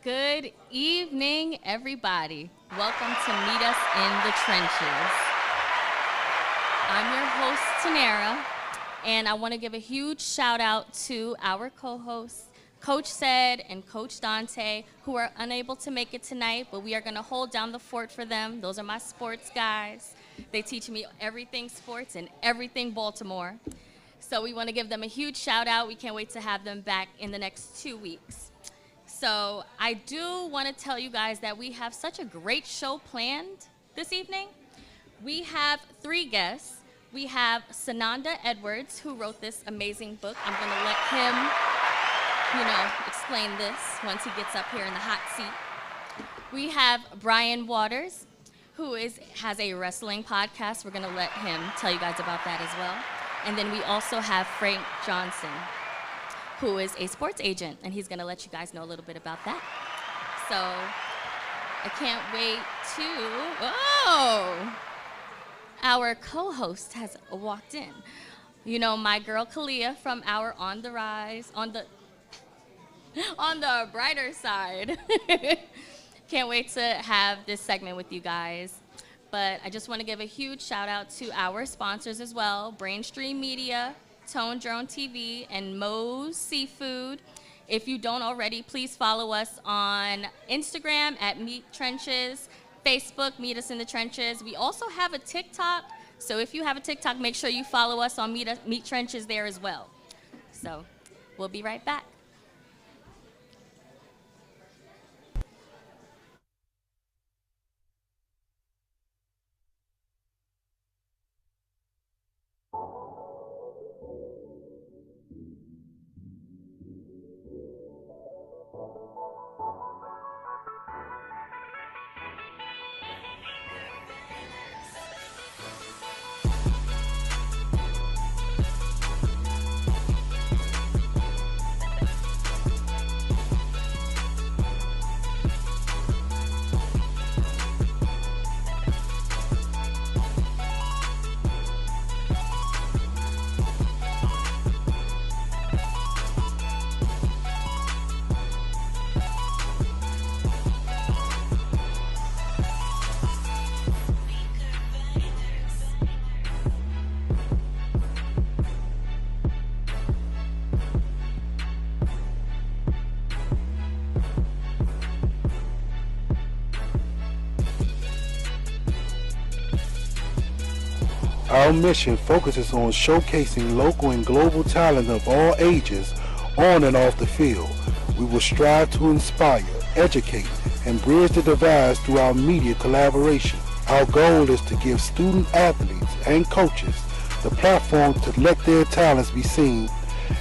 Good evening, everybody. Welcome to Meet Us in the Trenches. I'm your host, Tanera, and I want to give a huge shout out to our co-hosts, Coach Said and Coach Dante, who are unable to make it tonight, but we are going to hold down the fort for them. Those are my sports guys. They teach me everything sports and everything Baltimore. So we want to give them a huge shout out. We can't wait to have them back in the next 2 weeks. So I do want to tell you guys that we have such a great show planned this evening. We have 3 guests. We have Sananda Edwards, who wrote this amazing book. I'm going to let him, explain this once he gets up here in the hot seat. We have Brian Waters, who has a wrestling podcast. We're going to let him tell you guys about that as well. And then we also have Frank Johnson, who is a sports agent, and he's going to let you guys know a little bit about that. So I can't wait our co-host has walked in. You know, my girl Kalia from our On the Rise, on the brighter side. Can't wait to have this segment with you guys. But I just want to give a huge shout out to our sponsors as well, Brainstream Media, Tone Drone TV, and Moe's Seafood. If you don't already, please follow us on Instagram at Meet Trenches, Facebook, Meet Us in the Trenches. We also have a TikTok, so if you have a TikTok, make sure you follow us on Meet Trenches there as well. So we'll be right back. Our mission focuses on showcasing local and global talent of all ages on and off the field. We will strive to inspire, educate, and bridge the divides through our media collaboration. Our goal is to give student athletes and coaches the platform to let their talents be seen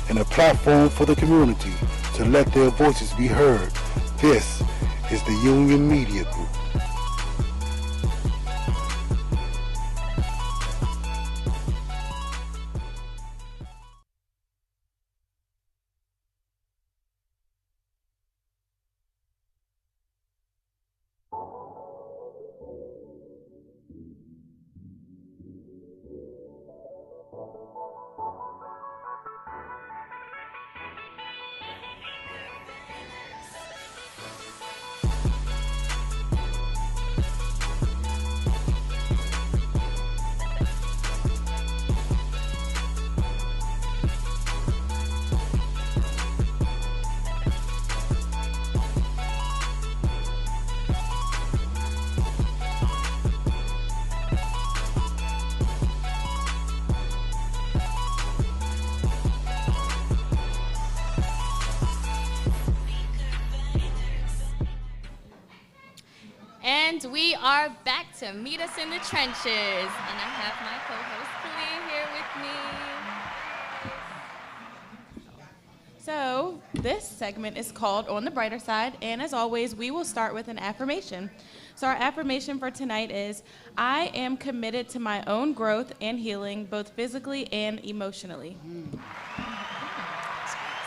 and a platform for the community to let their voices be heard. This is the Union Media Group. And we are back to Meet Us in the Trenches. And I have my co-host Kalia here with me. So this segment is called On the Brighter Side, and as always, we will start with an affirmation. So our affirmation for tonight is, I am committed to my own growth and healing, both physically and emotionally.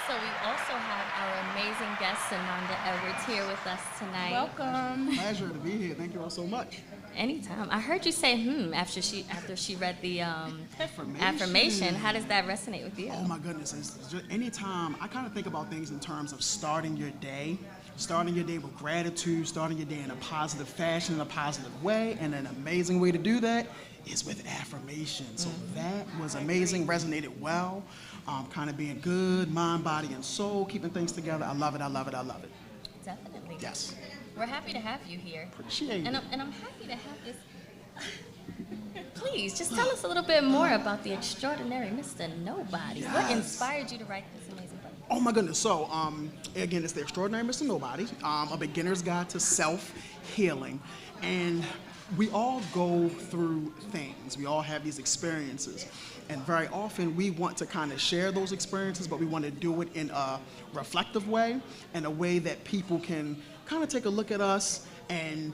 So we also have our amazing guest, Sananda Edwards, here with us tonight. Welcome. Pleasure to be here. Thank you all so much. Anytime. I heard you say after she read the affirmation. How does that resonate with you? Oh my goodness. It's just, anytime, I kind of think about things in terms of starting your day starting your day with gratitude, starting your day in a positive fashion, in a positive way, and an amazing way to do that is with affirmation. So that was amazing, resonated well, kind of being good, mind, body, and soul, keeping things together. I love it, I love it, I love it. Definitely. Yes. We're happy to have you here. Appreciate it. And I'm happy to have this. Please, just tell us a little bit more about the extraordinary Mr. Nobody. What Yes. inspired you to write this amazing book? Oh my goodness. So, again, it's The Extraordinary Mr. Nobody, a beginner's guide to self-healing. And we all go through things. We all have these experiences. And very often we want to kind of share those experiences, but we want to do it in a reflective way, in a way that people can kind of take a look at us and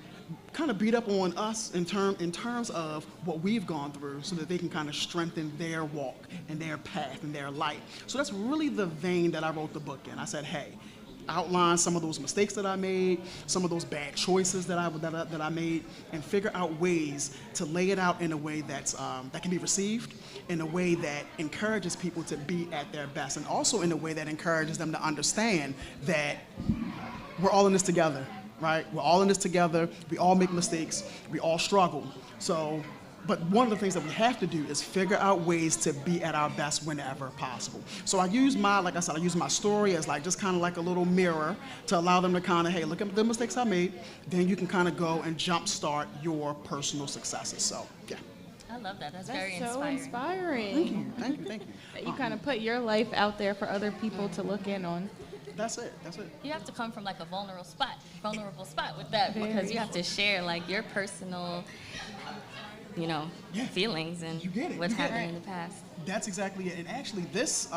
kind of beat up on us in terms of what we've gone through, so that they can kind of strengthen their walk and their path and their light. So that's really the vein that I wrote the book in. I said, hey, outline some of those mistakes that I made, some of those bad choices that I made, and figure out ways to lay it out in a way that's that can be received, in a way that encourages people to be at their best, and also in a way that encourages them to understand that we're all in this together. Right? We're all in this together. We all make mistakes. We all struggle. So, but one of the things that we have to do is figure out ways to be at our best whenever possible. So I use like I said, I use my story as like just kind of like a little mirror to allow them to kind of, hey, look at the mistakes I made. Then you can kind of go and jumpstart your personal successes. So, yeah. I love that. That's That's very so inspiring. inspiring. Thank you. That you kind of put your life out there for other people to look in on. That's it. You have to come from like a vulnerable spot with that, because you have to share like your personal, feelings and You get it. what's You get happened it. in the past. That's exactly it. And actually, this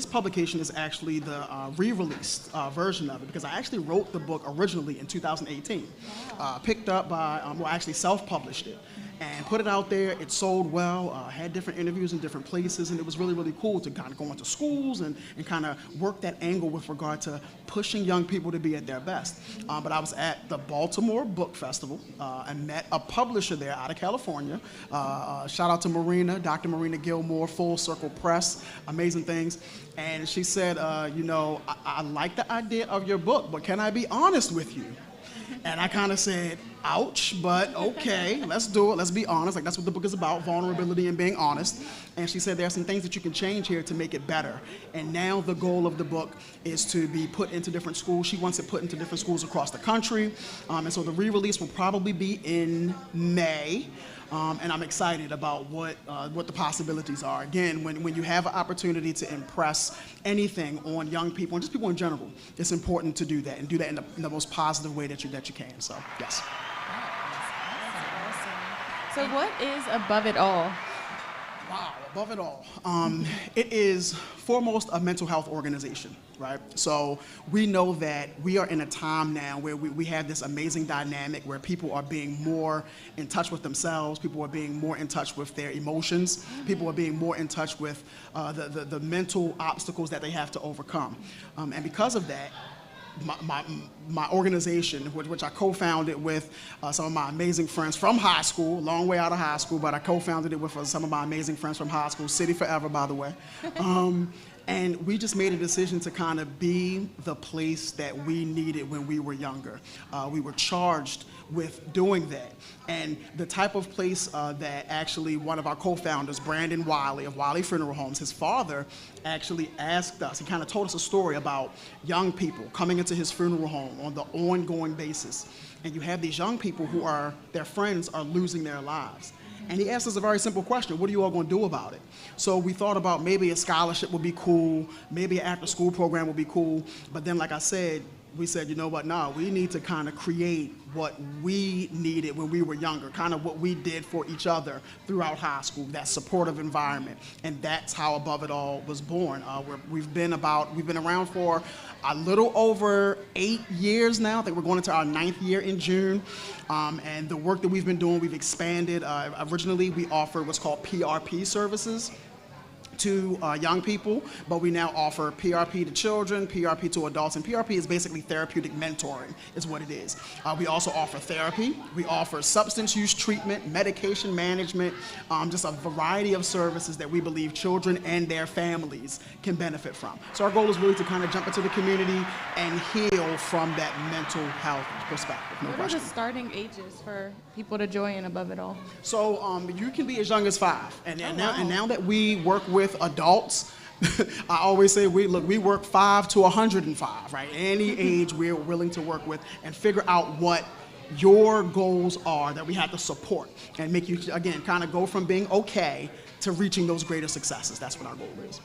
publication is actually the re-released version of it, because I actually wrote the book originally in 2018. Picked up by, actually self-published it and put it out there. It sold well, had different interviews in different places, and it was really, really cool to kind of go into schools and kind of work that angle with regard to pushing young people to be at their best. But I was at the Baltimore Book Festival and met a publisher there out of California. Shout out to Marina, Dr. Marina Gilmore, Full Circle Press, amazing things. And she said, I like the idea of your book, but can I be honest with you? And I kind of said, ouch, but okay, let's do it. Let's be honest. Like, that's what the book is about, vulnerability and being honest. And she said there are some things that you can change here to make it better. And now the goal of the book is to be put into different schools. She wants it put into different schools across the country. And so the re-release will probably be in May. And I'm excited about what the possibilities are. Again, when you have an opportunity to impress anything on young people, and just people in general, it's important to do that, and do that in the most positive way that you can. So, yes. So what is Above It All? Wow, Above It All. It is foremost a mental health organization, right? So we know that we are in a time now where we have this amazing dynamic where people are being more in touch with themselves, people are being more in touch with their emotions, people are being more in touch with the mental obstacles that they have to overcome. And because of that, my organization, which I co-founded with some of my amazing friends from high school, long way out of high school, but I co-founded it with some of my amazing friends from high school, City Forever, by the way. And we just made a decision to kind of be the place that we needed when we were younger. We were charged with doing that. And the type of place that actually one of our co-founders, Brandon Wiley of Wiley Funeral Homes, his father actually asked us, he kind of told us a story about young people coming into his funeral home on the ongoing basis. And you have these young people who their friends are losing their lives. And he asked us a very simple question: what are you all going to do about it? So we thought about maybe a scholarship would be cool, maybe an after-school program would be cool. But then, like I said, we said, you know what, we need to kind of create what we needed when we were younger, kind of what we did for each other throughout high school, that supportive environment. And that's how Above It All was born. We've been around for a little over 8 years now. I think we're going into our 9th year in June. And the work that we've been doing, we've expanded. Originally, we offered what's called PRP services to young people, but we now offer PRP to children, PRP to adults, and PRP is basically therapeutic mentoring, is what it is. We also offer therapy, we offer substance use treatment, medication management, just a variety of services that we believe children and their families can benefit from. So our goal is really to kind of jump into the community and heal from that mental health perspective, no What question. are the starting ages for people to join above it all? So you can be as young as 5, and now that we work with adults, I always say we work 5 to 105, right? Any age we're willing to work with and figure out what your goals are that we have to support and make you, again, kind of go from being okay to reaching those greater successes. That's what our goal is.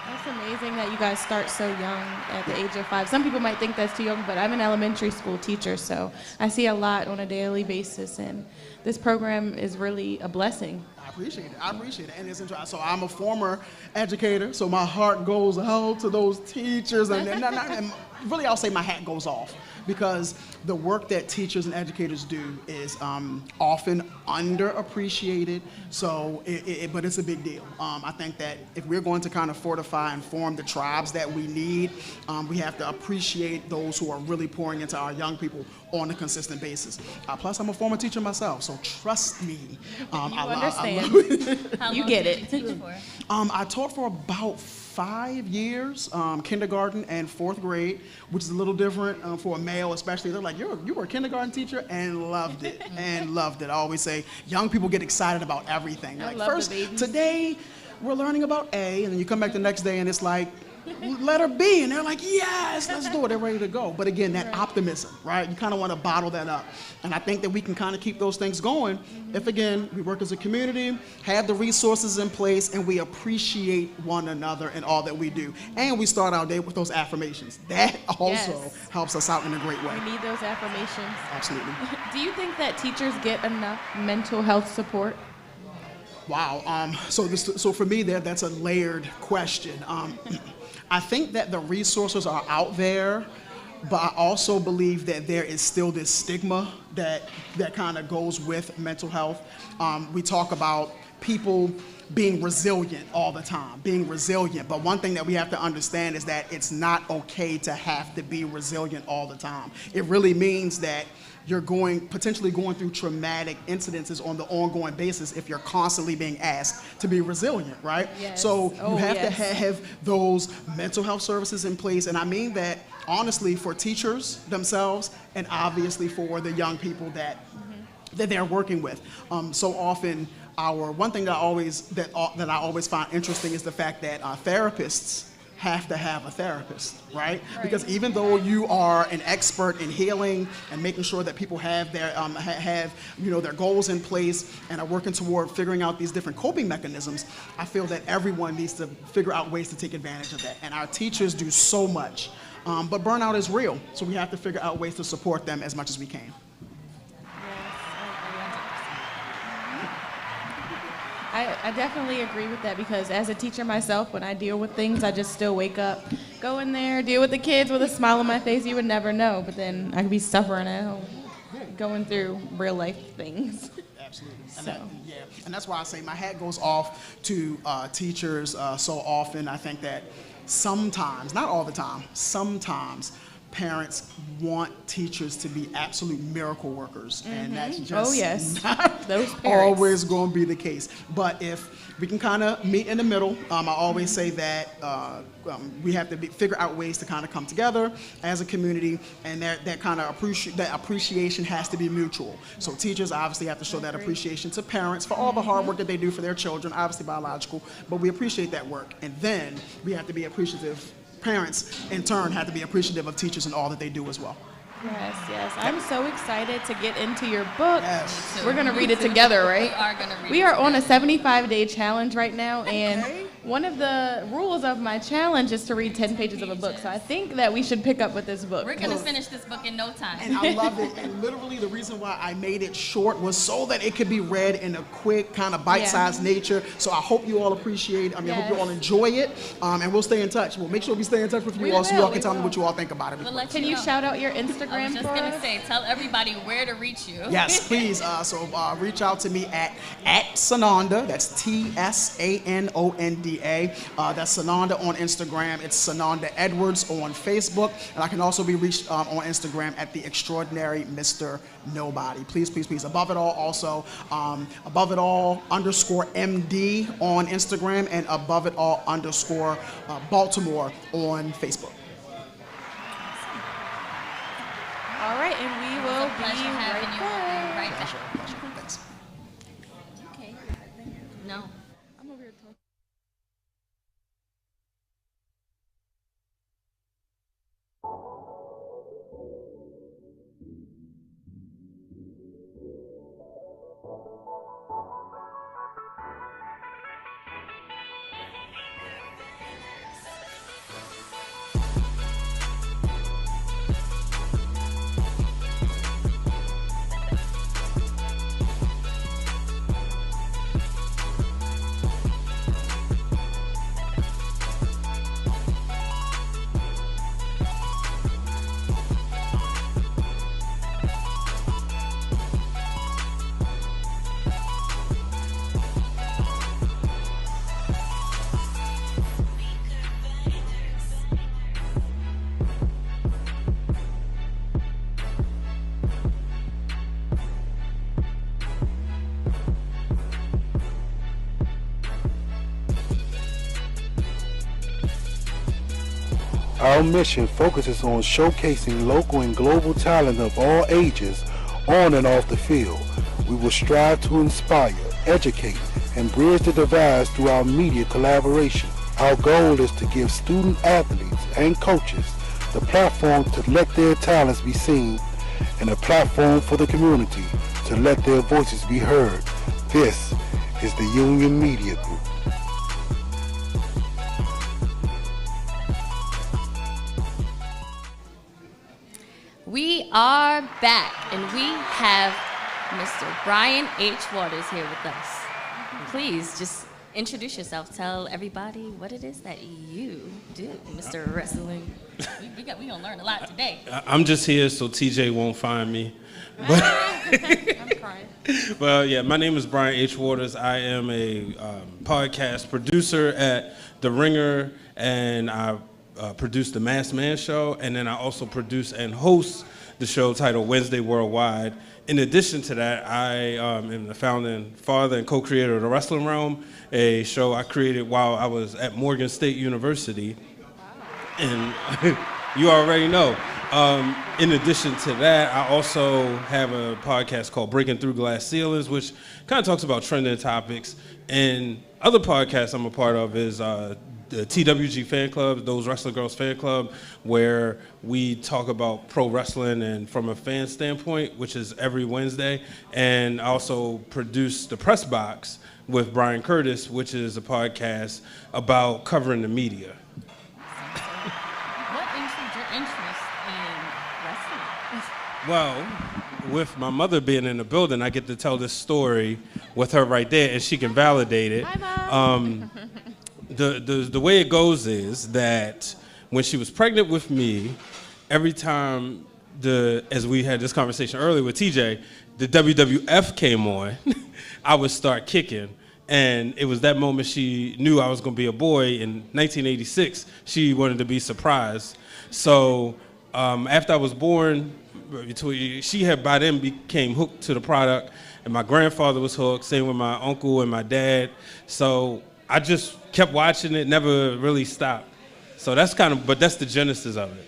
That's amazing that you guys start so young at the age of 5. Some people might think that's too young, but I'm an elementary school teacher, so I see a lot on a daily basis, and this program is really a blessing. I appreciate it. And it's interesting. So I'm a former educator, so my heart goes out to those teachers, and really I'll say my hat goes off, because the work that teachers and educators do is often underappreciated, but it's a big deal. I think that if we're going to kind of fortify and form the tribes that we need, we have to appreciate those who are really pouring into our young people on a consistent basis. Plus, I'm a former teacher myself, so trust me. You understand. How You long get did it. you teach for? I taught for about 5 years, kindergarten and 4th grade, which is a little different for a male, especially. They're like, you were a kindergarten teacher, and loved it, I always say, young people get excited about everything. I Like, love the first, babies. today, we're learning about A, and then you come back the next day, and it's like, letter B, and they're like, yes, let's do it, they're ready to go. But again, that optimism, right? You kind of want to bottle that up. And I think that we can kind of keep those things going if, again, we work as a community, have the resources in place, and we appreciate one another and all that we do. And we start our day with those affirmations. That also helps us out in a great way. We need those affirmations. Absolutely. Do you think that teachers get enough mental health support? Wow. So for me, that's a layered question. I think that the resources are out there, but I also believe that there is still this stigma that kind of goes with mental health. We talk about people being resilient all the time, but one thing that we have to understand is that it's not okay to have to be resilient all the time. It really means that you're potentially going through traumatic incidences on the ongoing basis if you're constantly being asked to be resilient, right? Yes. So you have to yes. have those mental health services in place, and I mean that honestly for teachers themselves, and obviously for the young people that they're working with. So often, one thing that I always find interesting is the fact that therapists have to have a therapist, right? Because even though you are an expert in healing and making sure that people have their their goals in place and are working toward figuring out these different coping mechanisms, I feel that everyone needs to figure out ways to take advantage of that. And our teachers do so much, but burnout is real, so we have to figure out ways to support them as much as we can. I definitely agree with that, because as a teacher myself, when I deal with things, I just still wake up, go in there, deal with the kids with a smile on my face. You would never know, but then I could be suffering at home, going through real life things. Absolutely. And that's why I say my hat goes off to teachers so often. I think that sometimes, not all the time, sometimes parents want teachers to be absolute miracle workers, and that's just not Those parents. always going to be the case. But if we can kind of meet in the middle, I always say that we have to figure out ways to kind of come together as a community, and that kind of appreciation has to be mutual. So teachers obviously have to show that appreciation to parents for all the hard work that they do for their children, obviously biological, but we appreciate that work. And then we have to be appreciative. Parents, in turn, have to be appreciative of teachers and all that they do, and Yes. I'm so excited to get into your book. Yes. We're going to read it together, right? We are going to read it. We are on a 75-day challenge right now, and one of the rules of my challenge is to read 10 pages of a book. So I think that we should pick up with this book. We're going to finish this book in no time. And I love it. And literally the reason why I made it short was so that it could be read in a quick, kind of bite-sized nature. So I hope you all appreciate it. I hope you all enjoy it. And we'll stay in touch. We'll make sure we stay in touch with you all so you all can tell me what you all think about it. Can you shout out your Instagram I was just for going us? to say, tell everybody where to reach you. Yes, please. So reach out to me at Sananda. That's TSANOND EA. That's Sananda on Instagram. It's Sananda Edwards on Facebook. And I can also be reached on Instagram at the extraordinary Mr. Nobody. Please, please, please. Above it all, also, above it all _ MD on Instagram and above it all _ Baltimore on Facebook. All right, and we will be right back. Right back. Pleasure. Thanks. Okay. No. I'm over here talking. Our mission focuses on showcasing local and global talent of all ages on and off the field. We will strive to inspire, educate, and bridge the divides through our media collaboration. Our goal is to give student athletes and coaches the platform to let their talents be seen and a platform for the community to let their voices be heard. This is the Union Media Group. We are back, and we have Mr. Brian H. Waters here with us. Please just introduce yourself. Tell everybody what it is that you do, Mr. Wrestling. We gonna learn a lot today. I'm just here so TJ won't find me. But I'm crying. well, yeah, my name is Brian H. Waters. I am a podcast producer at The Ringer, and I produce the Masked Man Show, and then I also produce and host the show titled Wednesday Worldwide. In addition to that, I am the founding father and co-creator of The Wrestling Realm, a show I created while I was at Morgan State University. And you already know. In addition to that, I also have a podcast called Breaking Through Glass Ceilings, which kind of talks about trending topics. And other podcasts I'm a part of is the TWG fan club, Those Wrestling Girls fan club, where we talk about pro wrestling and from a fan standpoint, which is every Wednesday. And I also produce The Press Box with Brian Curtis, which is a podcast about covering the media. What intrigued your interest in wrestling? Well, with my mother being in the building, I get to tell this story with her right there, and she can validate it. Hi, Mom. The way it goes is that when she was pregnant with me, every time as we had this conversation earlier with TJ, the WWF came on, I would start kicking. And it was that moment she knew I was going to be a boy. In 1986, she wanted to be surprised. So after I was born, she had by then became hooked to the product, and my grandfather was hooked, same with my uncle and my dad. So I just kept watching it, never really stopped. So that's that's the genesis of it.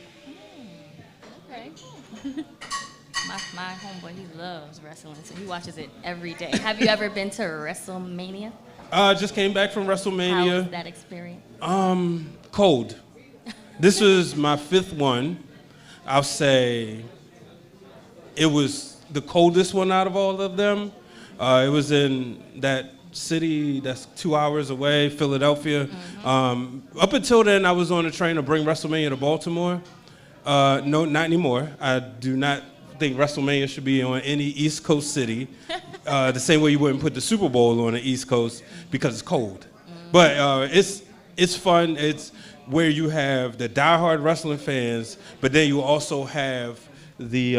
Okay. my homeboy, he loves wrestling, so he watches it every day. Have you ever been to WrestleMania? Just came back from WrestleMania. How was that experience? Cold. This was my fifth one. I'll say it was the coldest one out of all of them. It was in that city that's 2 hours away, Philadelphia. Mm-hmm. Up until then, I was on a train to bring WrestleMania to Baltimore. No, not anymore. I do not think WrestleMania should be on any East Coast city. The same way you wouldn't put the Super Bowl on the East Coast because it's cold. Mm-hmm. But it's fun. It's where you have the diehard wrestling fans, but then you also have the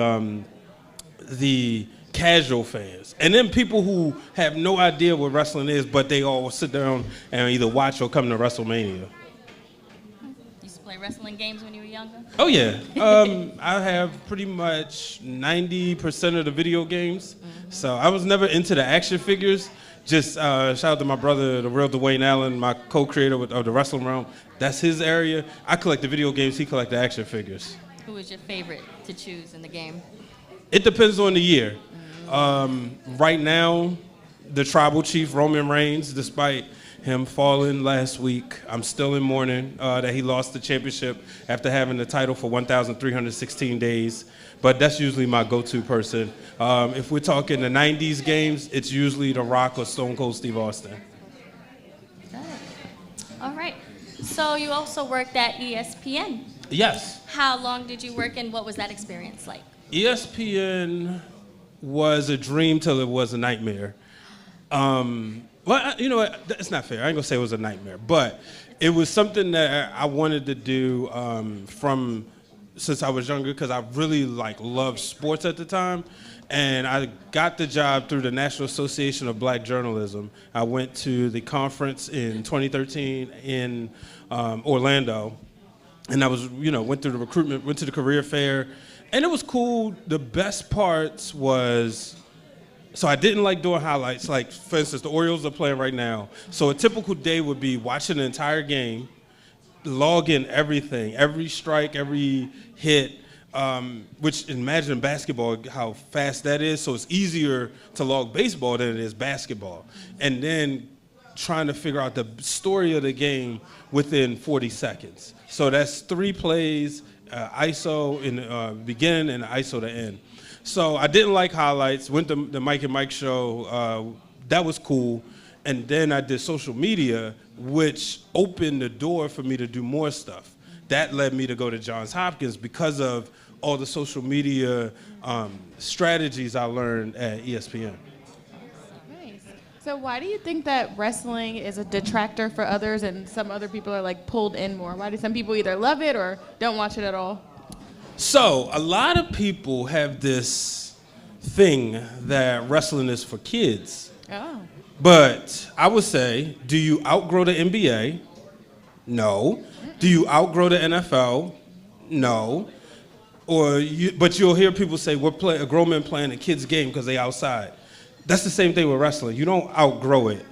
casual fans. And then people who have no idea what wrestling is, but they all sit down and either watch or come to WrestleMania. You used to play wrestling games when you were younger? Oh, yeah. I have pretty much 90% of the video games. So I was never into the action figures. Just shout out to my brother, the real Dwayne Allen, my co-creator of the Wrestling Realm. That's his area. I collect the video games, he collect the action figures. Who was your favorite to choose in the game? It depends on the year. Right now, the tribal chief, Roman Reigns, despite him falling last week, I'm still in mourning that he lost the championship after having the title for 1,316 days. But that's usually my go-to person. If we're talking the 90s games, it's usually The Rock or Stone Cold Steve Austin. All right. So you also worked at ESPN. Yes. How long did you work and what was that experience like? ESPN was a dream till it was a nightmare. Well, you know what? It's not fair. I ain't gonna say it was a nightmare, but it was something that I wanted to do from since I was younger because I really loved sports at the time. And I got the job through the National Association of Black Journalism. I went to the conference in 2013 in Orlando, and I was, went through the recruitment, went to the career fair, and it was cool. The best parts was, so I didn't like doing highlights. Like, for instance, the Orioles are playing right now. So a typical day would be watching the entire game, log in everything, every strike, every hit, which imagine basketball, how fast that is. So it's easier to log baseball than it is basketball. And then trying to figure out the story of the game within 40 seconds. So that's 3 plays, ISO in the beginning and ISO to end. So I didn't like highlights, went to the Mike and Mike show. That was cool. And then I did social media, which opened the door for me to do more stuff. That led me to go to Johns Hopkins because of all the social media strategies I learned at ESPN. Nice. So why do you think that wrestling is a detractor for others and some other people are pulled in more? Why do some people either love it or don't watch it at all? So a lot of people have this thing that wrestling is for kids. Oh. But I would say, do you outgrow the NBA? No. Do you outgrow the NFL? No. But you'll hear people say, a grown man playing a kid's game because they outside. That's the same thing with wrestling. You don't outgrow it.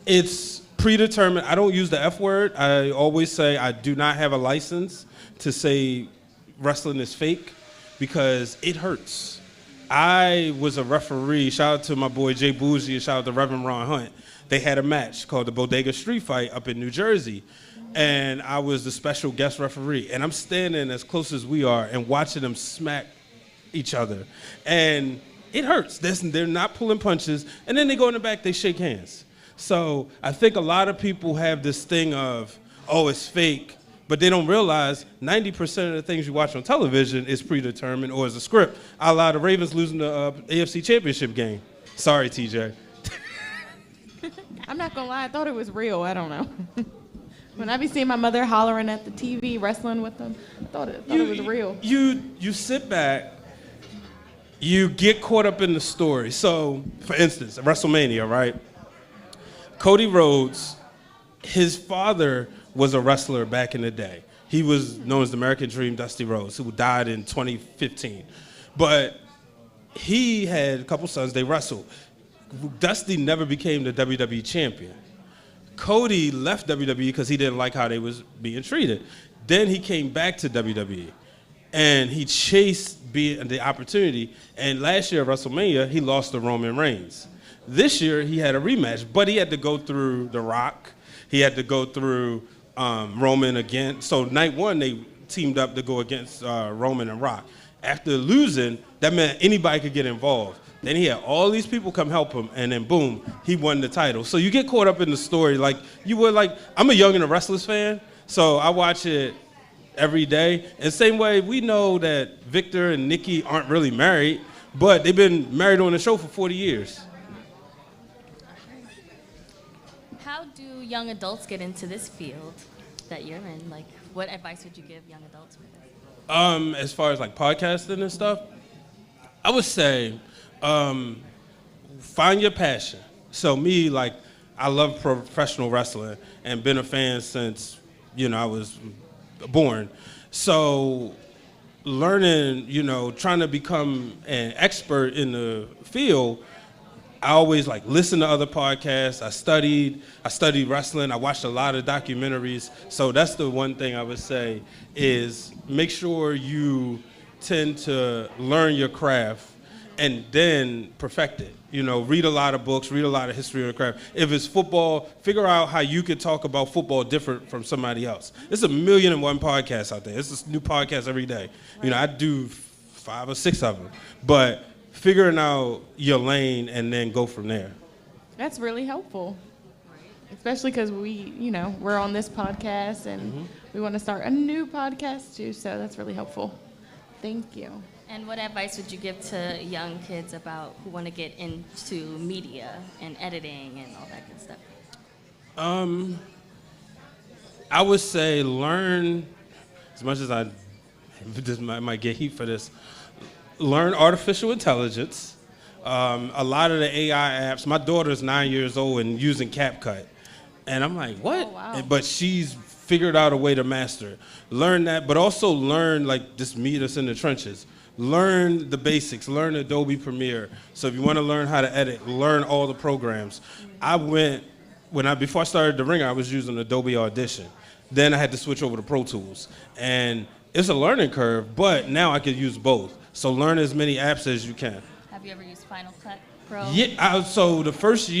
It's predetermined. I don't use the F word. I always say I do not have a license to say wrestling is fake because it hurts. I was a referee. Shout out to my boy Jay Bougie and shout out to Reverend Ron Hunt. They had a match called the Bodega Street Fight up in New Jersey. And I was the special guest referee. And I'm standing as close as we are and watching them smack each other. And it hurts. They're not pulling punches. And then they go in the back, they shake hands. So I think a lot of people have this thing of, oh, it's fake. But they don't realize 90% of the things you watch on television is predetermined or is a script. A la the Ravens losing the AFC Championship game. Sorry, TJ. I'm not gonna lie, I thought it was real. I don't know. When I be seeing my mother hollering at the TV, wrestling with them, I thought it was real. You sit back, you get caught up in the story. So, for instance, WrestleMania, right? Cody Rhodes, his father was a wrestler back in the day. He was known as the American Dream, Dusty Rhodes, who died in 2015. But he had a couple sons, they wrestled. Dusty never became the WWE champion. Cody left WWE because he didn't like how they was being treated. Then he came back to WWE, and he chased the opportunity. And last year at WrestleMania, he lost to Roman Reigns. This year, he had a rematch, but he had to go through The Rock. He had to go through Roman again. So night one, they teamed up to go against Roman and Rock. After losing, that meant anybody could get involved. Then he had all these people come help him, and then boom, he won the title. So you get caught up in the story like you would. I'm a Young and the Restless fan, so I watch it every day. And same way, we know that Victor and Nikki aren't really married, but they've been married on the show for 40 years. How do young adults get into this field that you're in? What advice would you give young adults for this? As far as podcasting and stuff, I would say find your passion. So me, like, I love professional wrestling and been a fan since, I was born. So learning, trying to become an expert in the field, I always listen to other podcasts. I studied wrestling. I watched a lot of documentaries. So that's the one thing I would say is make sure you tend to learn your craft and then perfect it. Read a lot of books, read a lot of history of the craft. If it's football, figure out how you could talk about football different from somebody else. There's 1,000,001 podcasts out there. It's a new podcast every day. Right. I do 5 or 6 of them. But figuring out your lane and then go from there. That's really helpful. Especially because we're on this podcast and we want to start a new podcast too. So that's really helpful. Thank you. And what advice would you give to young kids who want to get into media and editing and all that good stuff? I would say learn, as much as I might get heat for this, learn artificial intelligence. A lot of the AI apps, my daughter's 9 years old and using CapCut. And I'm like, what? Oh, wow. But she's figured out a way to master it. Learn that, but also learn, just meet us in the trenches. Learn the basics, learn Adobe Premiere. So if you want to learn how to edit, learn all the programs. Before I started The Ringer, I was using Adobe Audition. Then I had to switch over to Pro Tools. And it's a learning curve, but now I can use both. So learn as many apps as you can. Have you ever used Final Cut Pro? Yeah, so the first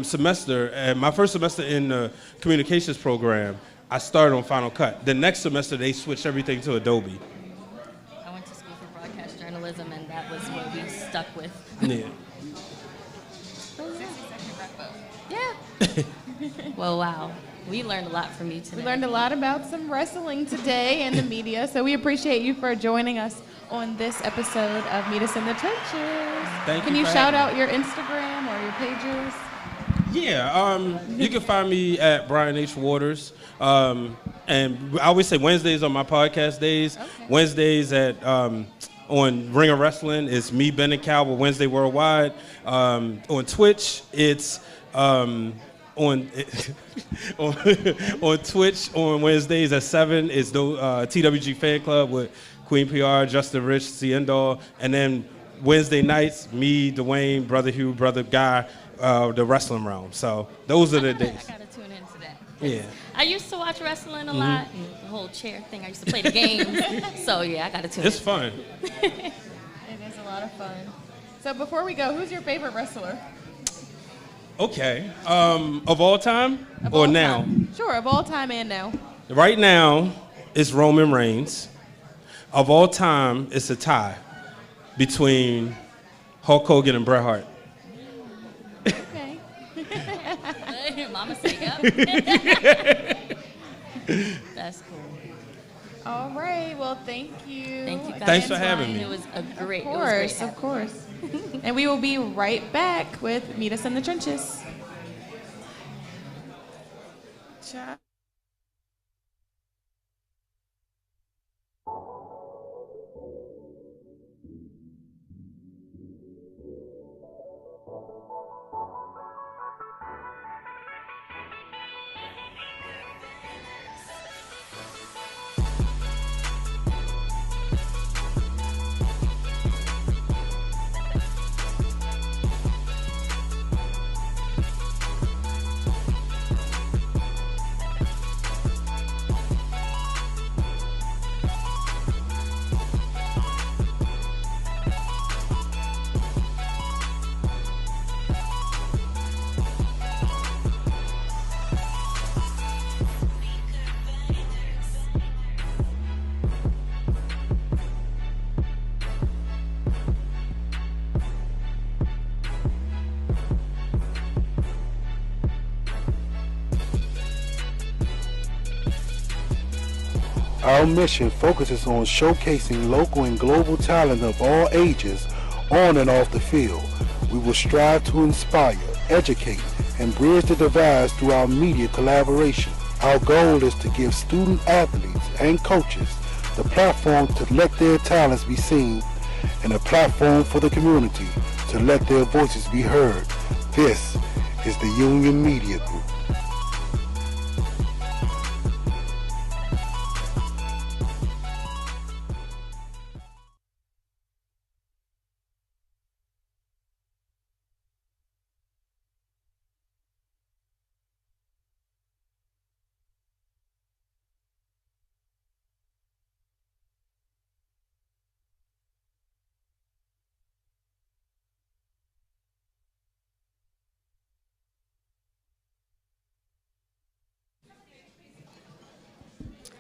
semester, my first semester in the communications program, I started on Final Cut. The next semester, they switched everything to Adobe. I went to school for broadcast journalism, and that was what we stuck with. Yeah. Yeah. Well, wow. We learned a lot from you today. We learned a lot about some wrestling today and the media, so we appreciate you for joining us on this episode of Meet Us in the Trenches. Can you shout out your Instagram or your pages? Yeah, you can find me at Brian H. Waters. And I always say Wednesdays are my podcast days. Okay. Wednesdays on Ringer Wrestling, it's me, Ben and Cal, with Wednesday Worldwide. On Twitch, it's on Twitch on Wednesdays at 7 is the TWG Fan Club with Queen PR, Justin Rich, Ciendall, and then Wednesday nights, me, Dwayne, Brother Hugh, Brother Guy, the Wrestling Realm. So those are the days. I gotta tune into that. Yeah. I used to watch wrestling a lot, and the whole chair thing. I used to play the games. So yeah, I gotta tune in. It's fun. It is a lot of fun. So before we go, who's your favorite wrestler? Okay. Of all time Of or all now? time. Sure, of all time and now. Right now, it's Roman Reigns. Of all time, it's a tie between Hulk Hogan and Bret Hart. Okay. Mama say yep. That's cool. All right. Well, thank you. Thank you guys. Thanks for having me. It was a great. Of course. And we will be right back with Meet Us in the Trenches. Ciao. Our mission focuses on showcasing local and global talent of all ages on and off the field. We will strive to inspire, educate, and bridge the divides through our media collaboration. Our goal is to give student athletes and coaches the platform to let their talents be seen, and a platform for the community to let their voices be heard. This is the Union Media Group.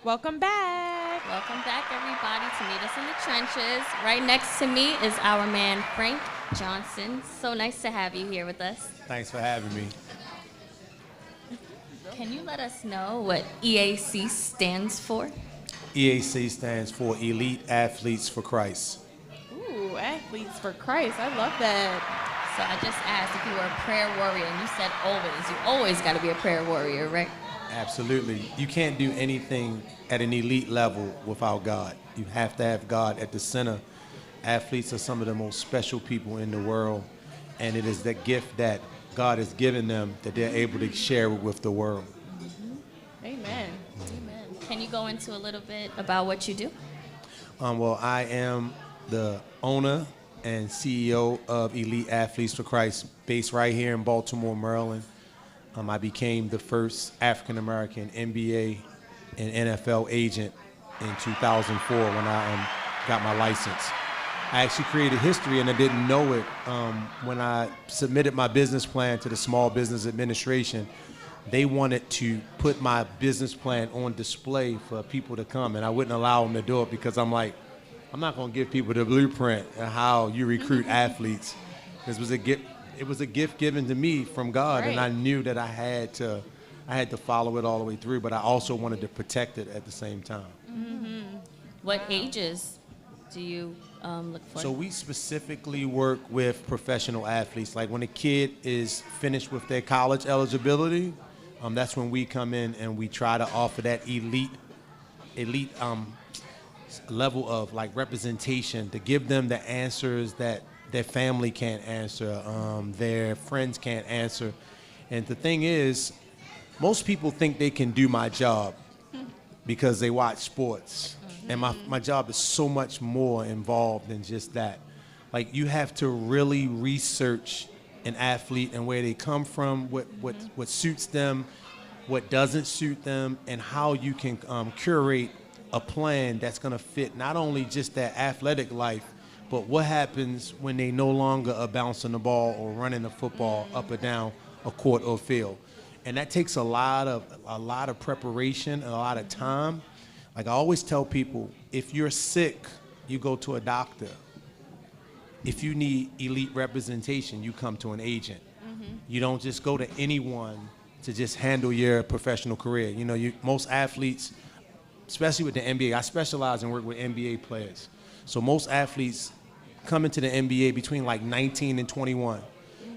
Welcome back. Welcome back, everybody, to Meet Us in the Trenches. Right next to me is our man, Frank Johnson. So nice to have you here with us. Thanks for having me. Can you let us know what EAC stands for? EAC stands for Elite Athletes for Christ. Ooh, Athletes for Christ. I love that. So I just asked if you were a prayer warrior, and you said always. You always got to be a prayer warrior, right? Absolutely. You can't do anything at an elite level without God. You have to have God at the center. Athletes are some of the most special people in the world, and it is that gift that God has given them that they're able to share with the world. Amen. Amen. Can you go into a little bit about what you do? Well, I am the owner and CEO of Elite Athletes for Christ, based right here in Baltimore, Maryland. I became the first African-American NBA and NFL agent in 2004 when I got my license. I actually created history, and I didn't know it. When I submitted my business plan to the Small Business Administration, they wanted to put my business plan on display for people to come, and I wouldn't allow them to do it because I'm like, I'm not going to give people the blueprint of how you recruit athletes. This was a gift. It was a gift given to me from God, and I knew that I had to follow it all the way through, but I also wanted to protect it at the same time. Mm-hmm. What ages do you look for? So we specifically work with professional athletes. Like when a kid is finished with their college eligibility, that's when we come in and we try to offer that elite level of like representation to give them the answers that their family can't answer, their friends can't answer. And the thing is, most people think they can do my job because they watch sports. And my job is so much more involved than just that. Like you have to really research an athlete and where they come from, what suits them, what doesn't suit them, and how you can curate a plan that's gonna fit not only just their athletic life, but what happens when they no longer are bouncing the ball or running the football up or down a court or field. And that takes a lot of preparation and a lot of time. Like I always tell people, if you're sick, you go to a doctor. If you need elite representation, you come to an agent. You don't just go to anyone to just handle your professional career. You know, most athletes, especially with the NBA, I specialize and work with NBA players. So most athletes come into the NBA between like 19 and 21.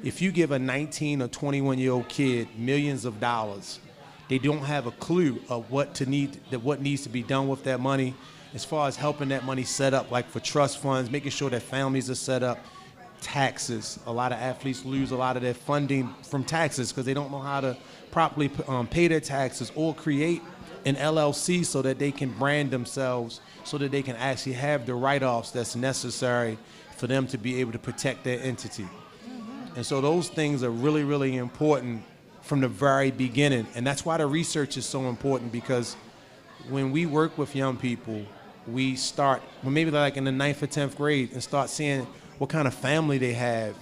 If you give a 19 or 21-year-old kid millions of dollars, they don't have a clue of what needs to be done with that money as far as helping that money set up, like for trust funds, making sure that families are set up, taxes. A lot of athletes lose a lot of their funding from taxes because they don't know how to properly pay their taxes or create an LLC so that they can brand themselves, so that they can actually have the write-offs that's necessary for them to be able to protect their entity. And so those things are really, really important from the very beginning. And that's why the research is so important, because when we work with young people, we start, well, maybe like in the 9th or 10th grade, and start seeing what kind of family they have,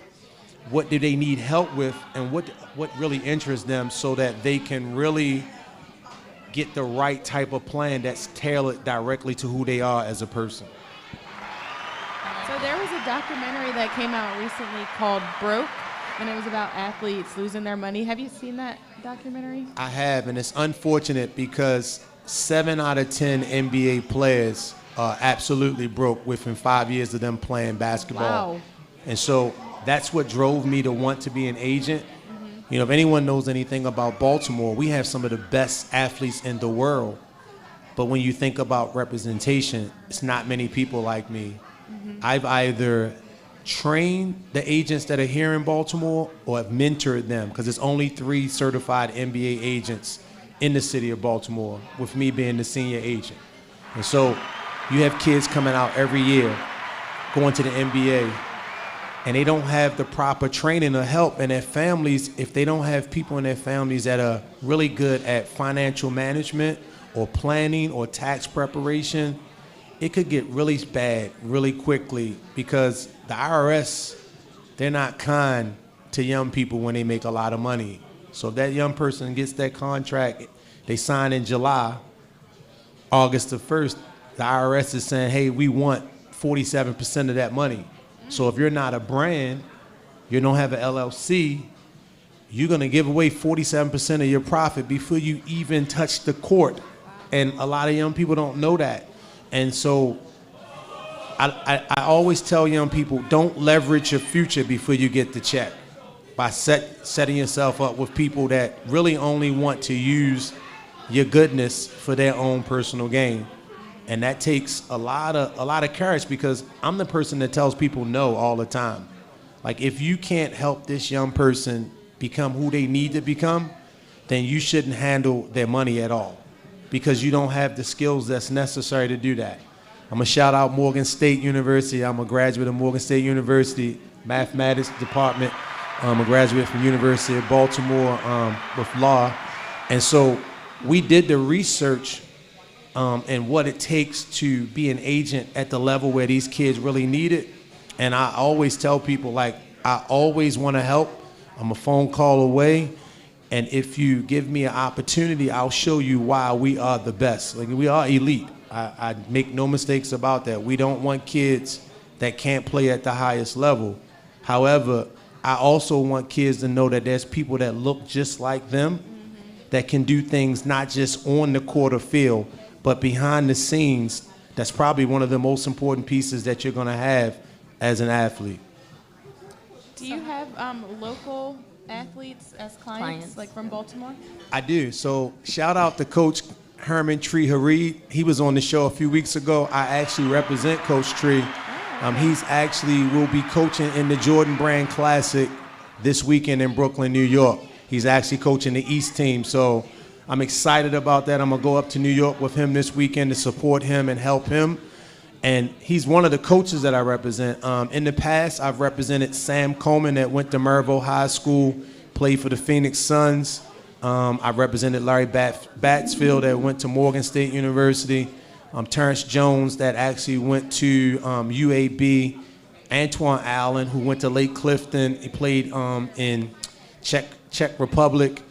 what do they need help with, and what really interests them, so that they can really get the right type of plan that's tailored directly to who they are as a person. So there was a documentary that came out recently called Broke, and it was about athletes losing their money. Have you seen that documentary? I have, and it's unfortunate because 7 out of 10 NBA players are absolutely broke within 5 years of them playing basketball. Wow. And so that's what drove me to want to be an agent. You know, if anyone knows anything about Baltimore, we have some of the best athletes in the world. But when you think about representation, it's not many people like me. I've either trained the agents that are here in Baltimore or have mentored them, because there's only 3 certified NBA agents in the city of Baltimore, with me being the senior agent. And so you have kids coming out every year going to the NBA, and they don't have the proper training or help, and their families, if they don't have people in their families that are really good at financial management or planning or tax preparation, it could get really bad really quickly, because the IRS, they're not kind to young people when they make a lot of money. So if that young person gets that contract, they sign in July, August the 1st, the IRS is saying, hey, we want 47% of that money. So if you're not a brand, you don't have an LLC, you're gonna give away 47% of your profit before you even touch the court. And a lot of young people don't know that. And so I always tell young people, don't leverage your future before you get the check by setting yourself up with people that really only want to use your goodness for their own personal gain. And that takes a lot of courage, because I'm the person that tells people no all the time. Like, if you can't help this young person become who they need to become, then you shouldn't handle their money at all, because you don't have the skills that's necessary to do that. I'm gonna shout out Morgan State University. I'm a graduate of Morgan State University, mathematics department. I'm a graduate from University of Baltimore with law. And so we did the research and what it takes to be an agent at the level where these kids really need it. And I always tell people, like, I always want to help. I'm a phone call away. And if you give me an opportunity, I'll show you why we are the best. Like, we are elite. I make no mistakes about that. We don't want kids that can't play at the highest level. However, I also want kids to know that there's people that look just like them that can do things not just on the court or field, but behind the scenes. That's probably one of the most important pieces that you're gonna have as an athlete. Do you have local athletes as clients, like from Baltimore? I do. So shout out to Coach Herman Tree Hareed. He was on the show a few weeks ago. I actually represent Coach Tree. He's actually will be coaching in the Jordan Brand Classic this weekend in Brooklyn, New York. He's actually coaching the East team. So I'm excited about that. I'm gonna go up to New York with him this weekend to support him and help him. And he's one of the coaches that I represent. In the past, I've represented Sam Coleman that went to Maryville High School, played for the Phoenix Suns. I've represented Larry Batsfield that went to Morgan State University. Terrence Jones that actually went to UAB. Antoine Allen, who went to Lake Clifton. He played in Czech Republic.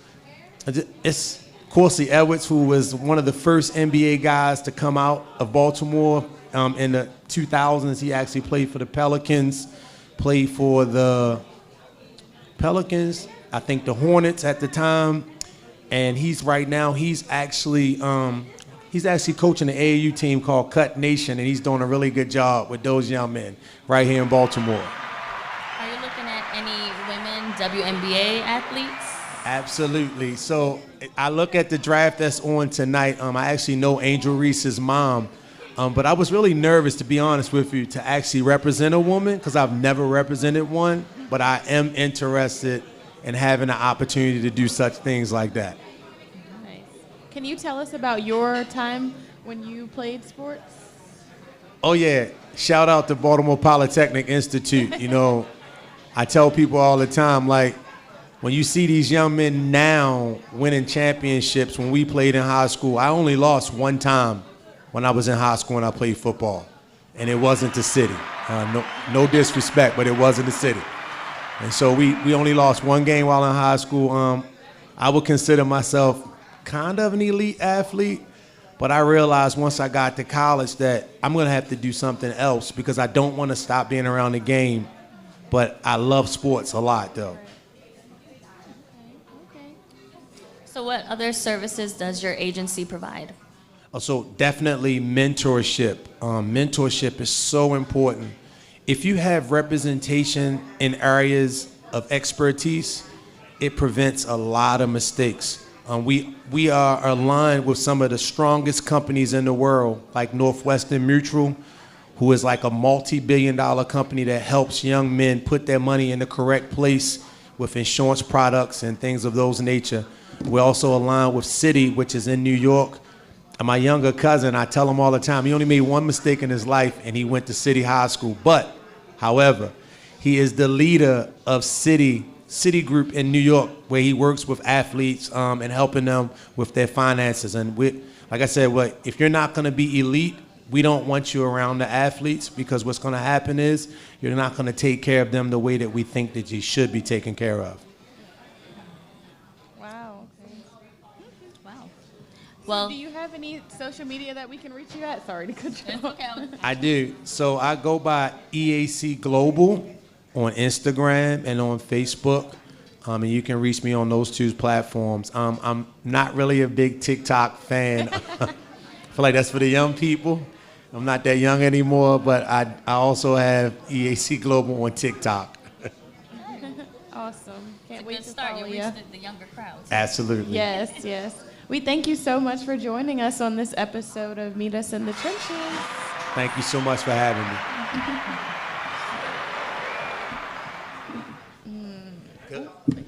It's Corsi Edwards, who was one of the first NBA guys to come out of Baltimore in the 2000s. He actually played for the Pelicans, played for the Pelicans, I think the Hornets at the time, and he's actually coaching the AAU team called Cut Nation, and he's doing a really good job with those young men right here in Baltimore. Are you looking at any women WNBA athletes? Absolutely. So I look at the draft that's on tonight. I actually know Angel Reese's mom, but I was really nervous, to be honest with you, to actually represent a woman, because I've never represented one, but I am interested in having an opportunity to do such things like that. Nice. Can you tell us about your time when you played sports? Oh yeah, shout out to Baltimore Polytechnic Institute. You know, I tell people all the time, like, when you see these young men now winning championships, when we played in high school, I only lost one time when I was in high school and I played football, and it wasn't the city. No disrespect, but it wasn't the city. And so we only lost one game while in high school. I would consider myself kind of an elite athlete, but I realized once I got to college that I'm gonna have to do something else, because I don't want to stop being around the game, but I love sports a lot though. So what other services does your agency provide? So definitely mentorship. Mentorship is so important. If you have representation in areas of expertise, it prevents a lot of mistakes. We are aligned with some of the strongest companies in the world, like Northwestern Mutual, who is like a multi-billion-dollar company that helps young men put their money in the correct place with insurance products and things of those nature. We're also aligned with Citi, which is in New York. And my younger cousin, I tell him all the time, he only made one mistake in his life, and he went to Citi High School. But, however, he is the leader of Citigroup in New York, where he works with athletes and helping them with their finances. And like I said, if you're not going to be elite, we don't want you around the athletes, because what's going to happen is you're not going to take care of them the way that we think that you should be taken care of. Wow. Okay. Wow. Well, Well, do you have any social media that we can reach you at? Sorry to cut you off. okay. I do. So I go by EAC Global on Instagram and on Facebook. And you can reach me on those two platforms. I'm not really a big TikTok fan. I feel like that's for the young people. I'm not that young anymore, but I also have EAC Global on TikTok. Awesome. Can't It's a wait good to start. follow You you. reached the younger crowds. Absolutely. Yes, yes. We thank you so much for joining us on this episode of Meet Us in the Trenches. Thank you so much for having me.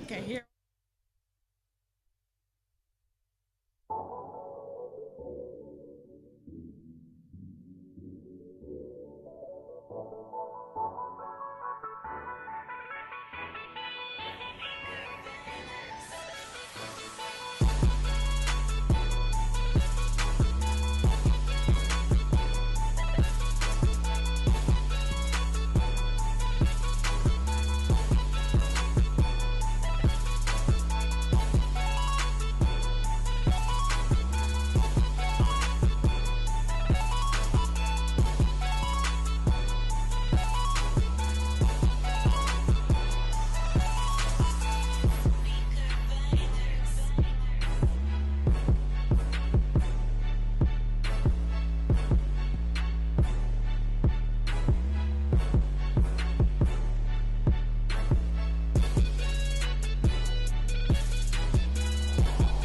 Okay, here.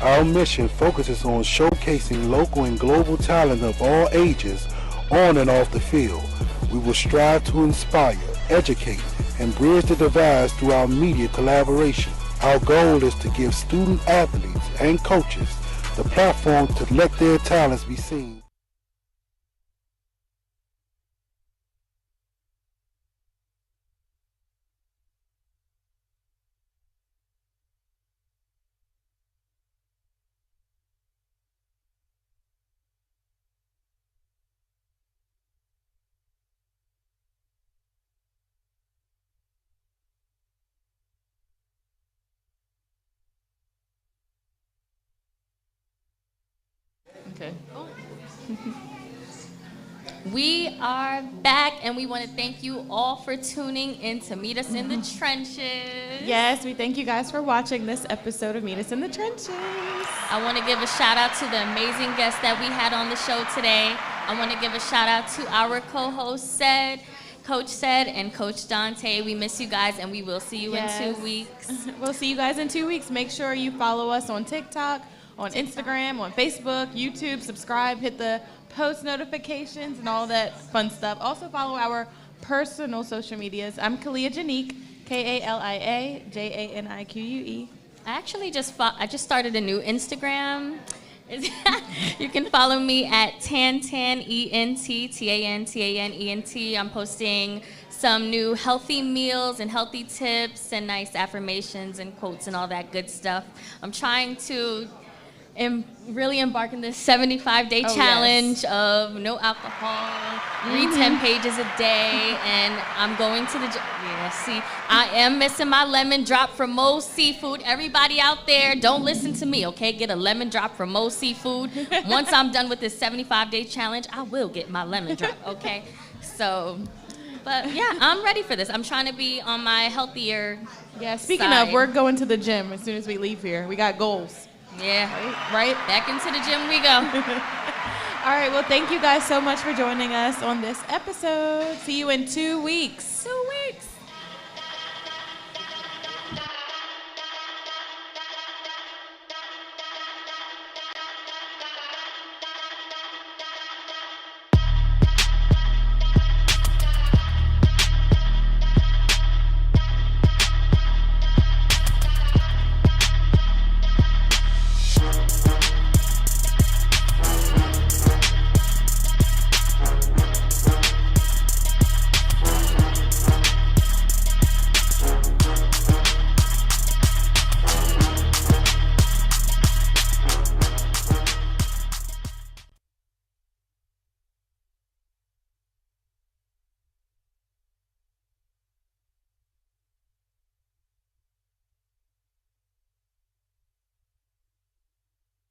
Our mission focuses on showcasing local and global talent of all ages on and off the field. We will strive to inspire, educate, and bridge the divides through our media collaboration. Our goal is to give student athletes and coaches the platform to let their talents be seen. Okay. We are back, and we want to thank you all for tuning in to Meet Us in the Trenches. Yes, we thank you guys for watching this episode of Meet Us in the Trenches. I want to give a shout out to the amazing guests that we had on the show today. I want to give a shout out to our co-host, Coach Said, and Coach Dante. We miss you guys, and we will see you in 2 weeks. We'll see you guys in 2 weeks. Make sure you follow us on TikTok, on Instagram, on Facebook, YouTube, subscribe, hit the post notifications and all that fun stuff. Also follow our personal social medias. I'm Kalia Janique, Kalia Janique. I just started a new Instagram. You can follow me at TanTanENT. I'm posting some new healthy meals and healthy tips and nice affirmations and quotes and all that good stuff. I'm trying to really embark in this 75-day challenge of no alcohol, read 10 pages a day, and I'm going to the gym. Yeah, see, I am missing my lemon drop from Moe's Seafood. Everybody out there, don't listen to me, okay? Get a lemon drop from Moe's Seafood. Once I'm done with this 75-day challenge, I will get my lemon drop, okay? So, but yeah, I'm ready for this. I'm trying to be on my healthier Speaking side. of, we're going to the gym as soon as we leave here. We got goals. Yeah. Right? Back into the gym we go. All right, well, thank you guys so much for joining us on this episode. See you in 2 weeks. 2 weeks.